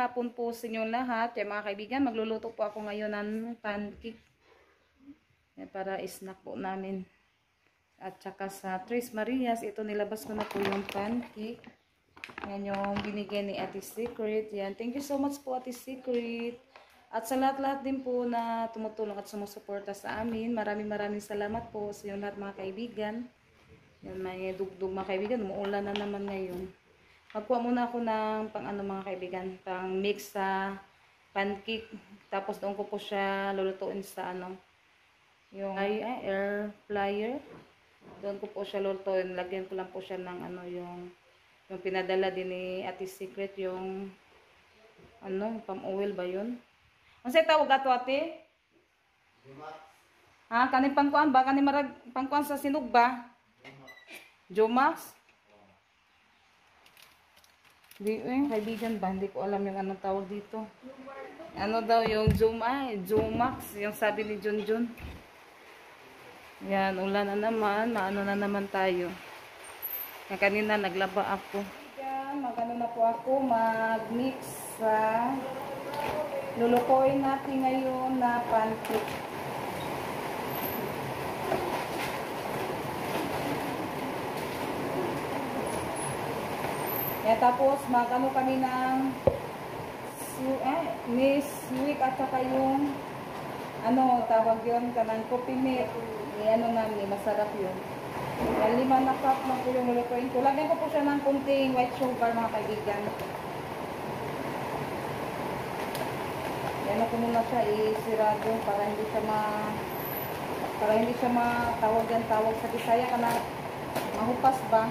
hapon po sa inyong lahat. Kaya mga kaibigan, magluluto po ako ngayon ng pancake. Para snack po namin. At saka sa Tres Marias, ito nilabas ko na po yung pancake. Yan yung binigay ni Ate Secret. Yan. Thank you so much po Ate Secret. At sa lahat-lahat din po na tumutulong at sumusuporta sa amin. Maraming salamat po sa inyong lahat mga kaibigan. Yan, may dugdug mga kaibigan. Umuulan na naman ngayon. Magkuha muna ako ng mga kaibigan, pang mix sa pancake. Tapos doon ko po siya lulutuin sa yung air fryer. Doon ko po siya lulutuin. Lagyan ko lang po siya ng yung pinadala din ni Ate Secret, yung palm oil ba yun? Ano sa'yo tawag ato ate? Ha? Kanin pangkuan ba? Kanin marag pangkuan sa sinug ba? Jomax? Di kaibigan ba? Hindi ko alam yung anong tawag dito. Ano daw yung Jomax, yung sabi ni Junjun. Yan, ulan na naman. Maano na naman tayo. Kanina naglaba ako. Magano na po ako, mag-mix sa lulukoy natin ngayon na pancake. Tapos magano kami ng sweet at saka yung tawag yun, kanang coffee milk. Namin, masarap yun. 5 na cup na po yung lulutuin ko. Lagyan ko po siya ng kunting white sugar mga kaibigan. Yan ako muna siya isirado para hindi siya tawag sa Bisaya ka na mahupas ba.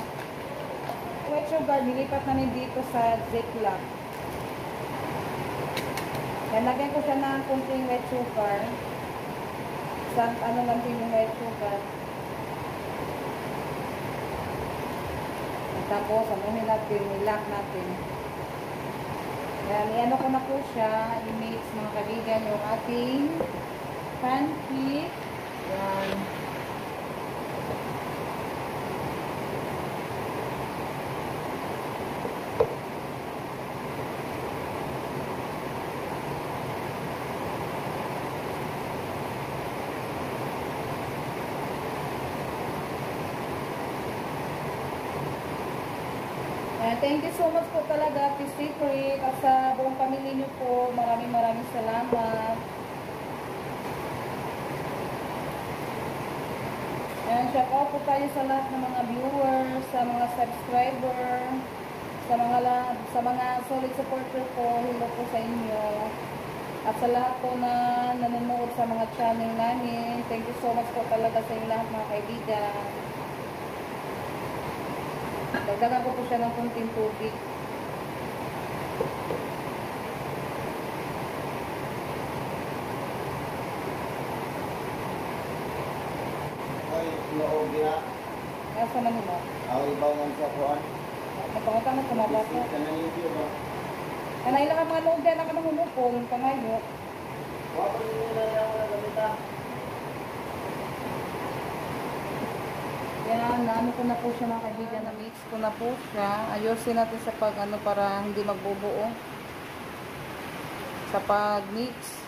White sugar, nilipat namin dito sa Ziploc. Yan, lagyan ko siya ng kunting white sugar. Lang din yung white sugar. Tapos, natin, nilock natin. Yan, ko na po siya. I-mix mga kaibigan yung ating pancake. Yan. Thank you so much po talaga, Ate Secret, at sa buong pamilya niyo po. Maraming salamat. And shout out po tayo sa lahat ng mga viewers, sa mga subscriber, sa mga solid supporter po. Hello po sa inyo. At sa lahat po na nanonood sa mga channel namin. Thank you so much po talaga sa inyo lahat mga kaibigan. Dagdagan ko po siya ng kunting tubig. Ay, noong gina. Asa man mo? Ibaw nga sa kuhan. Napangutang na kumabasa. Kanang YouTube ba? Kanay lang ang mga nood na kanahumupong pangayo. Wapag nila na ako na gamita. Yan, ko na po siya mga kaibigan, na mix ko na po siya. Ayusin natin sa para hindi magbubuo. Sa pag-mix.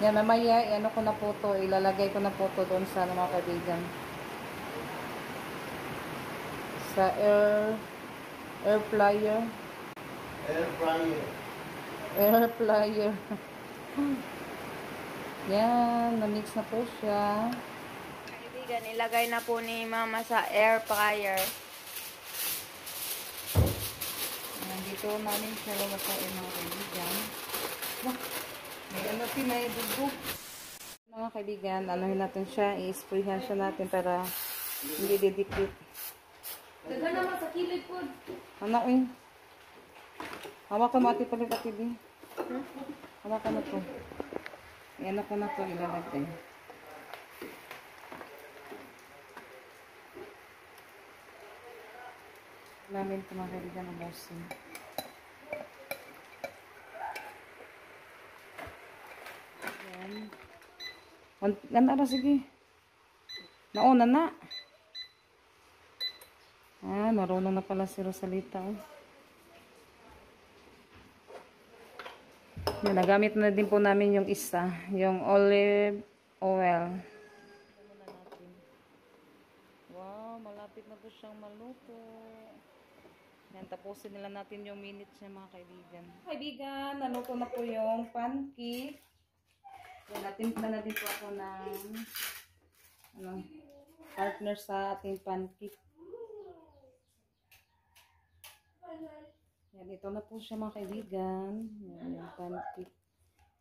Yan, mamaya, ko na po to. Ilalagay ko na po to doon sa mga kaibigan. Sa air fryer. Air fryer. Air fryer. Yan, na-mix na po siya. Ilagay na po ni Mama sa air fryer. Nandito namin siya lulutuin mga kaibigan. May dugdug. Mga kaibigan, natin siya, i-sprayhan siya natin para hindi didikit. Daga naman sa kilid po. Hawak ka mati pala ka TV. Hawak ka na to. Ko na to, ilalagay. Namin ito mga kaibigan ng bossing. Yan. Ganda na, sige. Nauna na. Marunong na pala si Rosalita. Oh. Yan, nagamit na din po namin yung isa, yung olive oil. Wow, malapit na po siyang maluto. Yan, tapusin nila natin yung minutes niya mga kaibigan. Kaibigan, naluto na po yung pancake. Yan, natimpla na din po ako ng partner sa ating pancake. Yan, ito na po siya mga kaibigan. Yan, yung pancake.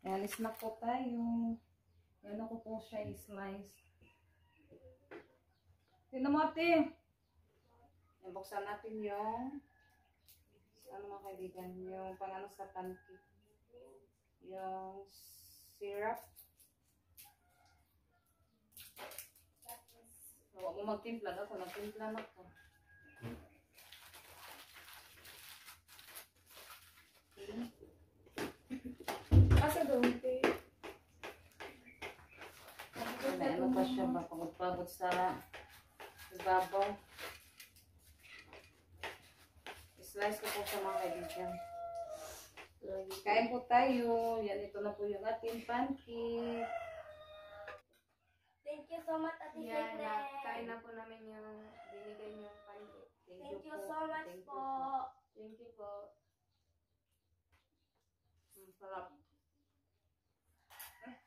Yan, snack po tayo. Yan, ako po siya i-slice. Tignan mo ate. Yan, buksan natin yung mga kaibigan, yung pang sa pancake. Yung syrup. Huwag mo magtimpla. Ako, nagtimpla na ko. Asa doon, te? Ano pa siya ba? Pagod-pagod sa ibabaw. Slice ko po sa mga kaibigan. Kain po tayo. Yan, ito na po yung ating pancake. Thank you so much, Ate Yan, Secret. kain na po namin yung binigay niyong pancake. Thank you so much Thank you po. Thank you po. Sarap.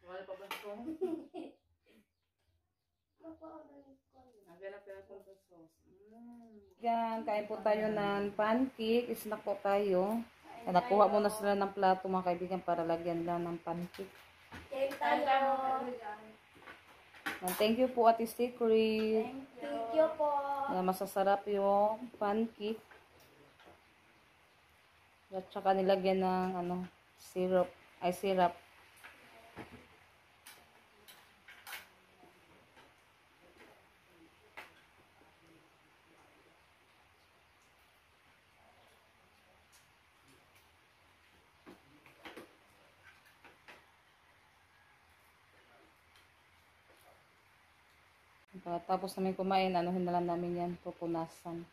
Wala pa ba ito? Naghanap yan ako sa sauce. Yan, kain po tayo ng pancake. Snack po tayo. Nakuha muna sila ng plato mga kaibigan para lagyan lang ng pancake. Kain tayo. Thank you po Ate Secret. Thank you po. Masasarap yung pancake. At saka nilagyan ng syrup. Ay, syrup. Tapos namin kumain, anuhin na lang namin yan, pupunasan.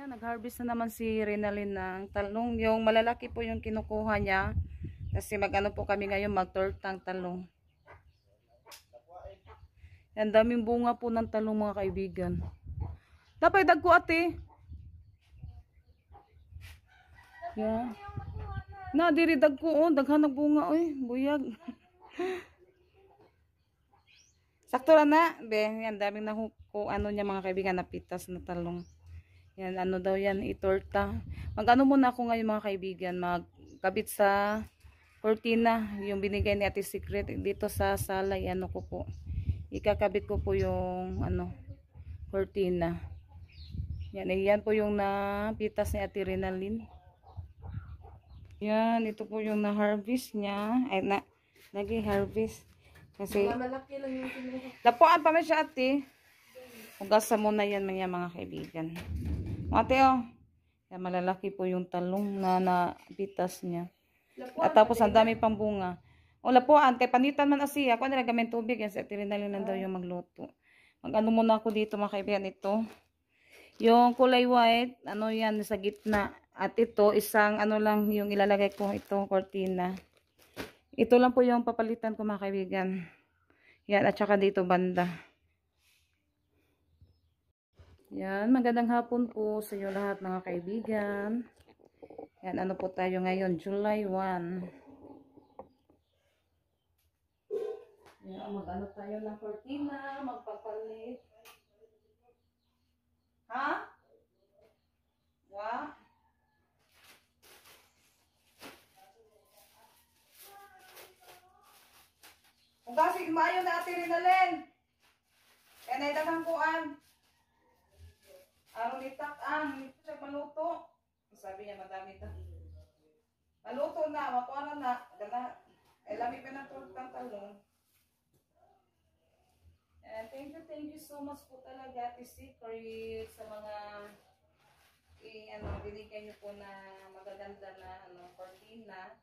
Nag-harvest na naman si Renalyn ng talong. Yung malalaki po yung kinukuha niya. Kasi mag-ano po kami ngayon, mag-tortang talong. Yan, daming bunga po ng talong mga kaibigan. Dapat dagko ate. Yan. Na, diri dagko oh, daghan ng bunga oy, buyag. Sakto lang na, be, yan daming nahuko niya mga kaibigan, napitas na talong. Yan, daw yan, itorta. Mag-ano muna ako ngayon mga kaibigan, magkabit sa cortina, yung binigay ni Ate Secret dito sa sala, yan ko po. Ikakabit ko po yung cortina. Yan, yan po yung napitas ni Ate Renalyn. Yan, ito po yung na-harvest niya. Ay, nag-harvest. Kasi, Malaki lang yung kinuha. lapuan pa man siya ate. Hugasan muna yan mga kaibigan. Ate oh. Yan, malalaki po yung talong na napitas niya. At tapos ang dami pang bunga. O lapuan, kay panitan man asiya. Ako nilagamin tubig. Yan, sa tirinalin daw yung magluto. Mag-ano muna ako dito mga kaibigan ito. Yung kulay white, yan sa gitna. At ito, isang lang yung ilalagay ko ito, cortina. Ito lang po yung papalitan ko mga kaibigan. Yan, at saka dito banda. Yan, magandang hapon po sa inyo lahat mga kaibigan. Yan, ano po tayo ngayon? July 1. Yan, mag-ano tayo ng cortina, magpapalit. Ha? Wa? Kung kasi maayo na Ate Renalyn. Kaya naitagang kuan. Aron itak siya maluto. Sabi niya madami ta. Maluto na, makuha na. Gana, lami pa na tortang talong. And thank you so much po talaga Ate Secret sa mga binigyan niyo po na magaganda na cortina.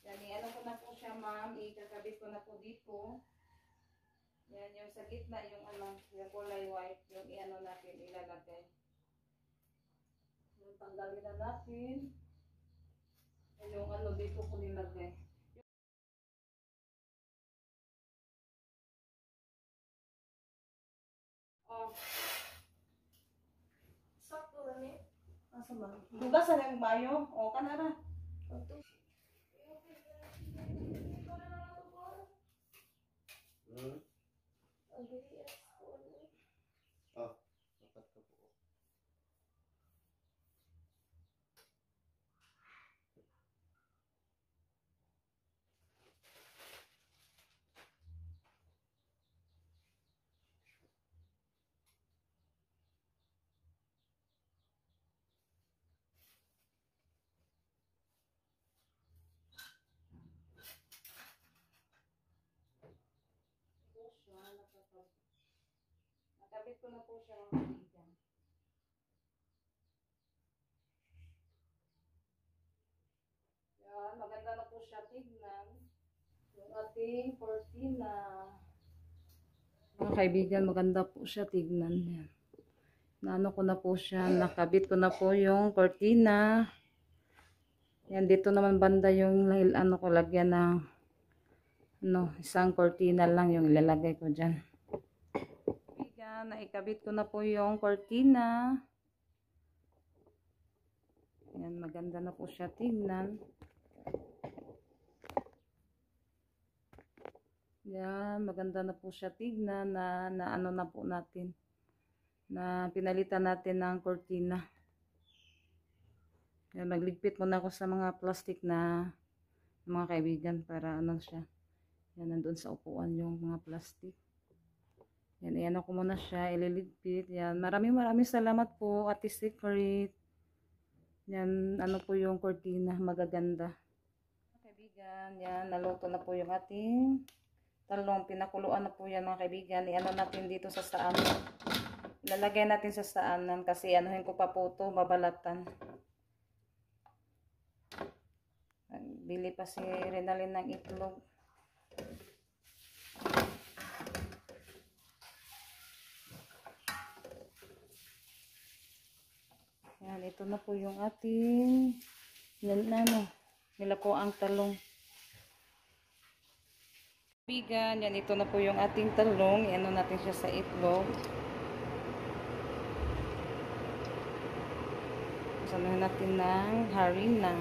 Yan, ko na po siya ma'am, ikakabit ko na po dito. Yan, yung sa gitna, yung kulay white, yung natin ilalagay. tanggalin na natin. Yung ano dito ko nilagay. Oh. Sakto lang eh. Asa ba? Hugasan yung bayo. O, kanara. Hmm? Oh, dapat ka po. Nakabit ko na po siya mga kaibigan. Yan, maganda na po siya tignan. Yung ating cortina. Mga kaibigan, maganda po siya tignan. Yan. Naano ko na po siya, nakabit ko na po yung cortina. Yan, dito naman banda yung ano ko, lagyan ng isang cortina lang yung ilalagay ko dyan. Kaibigan, naikabit ko na po yung cortina. Yan, maganda na po siya tignan. Yan, maganda na po siya tignan na ano na po natin. Na pinalitan natin ng cortina. Yan, magligpit muna ako sa mga plastic na mga kaibigan para ano siya. Yan, nandun sa upuan yung mga plastic. Yan, iyan ako muna siya, ililigpit. Yan, maraming salamat po, Ate Secret. Yan, ano po yung cortina, magaganda. Kaibigan, yan, naluto na po yung ating talong. Pinakuluan na po yan mga kaibigan. Iano natin dito sa saanan. Ilalagay natin sa saanan kasi anuhin ko pa po ito, babalatan. Bili pa si Renalyn ng itlog. Yan, ito na po yung ating nilako ang talong. Bigan, yan, ito na po yung ating talong. Iano natin siya sa itlog. Samahin natin ng harina.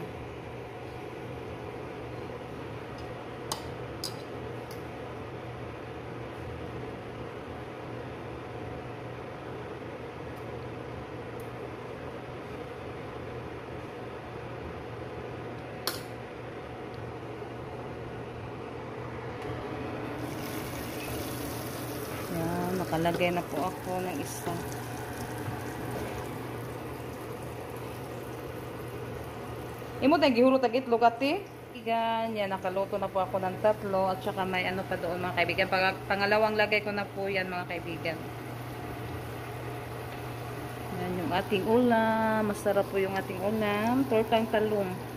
Yan, nakalagay na po ako ng isa. Imo tayong gihuro tag itlog ate. Yan, nakaluto na po ako ng 3 at saka may ano pa doon mga kaibigan. Pangalawang lagay ko na po yan mga kaibigan. Yan yung ating ulam. Masarap po yung ating ulam. Tortang talong.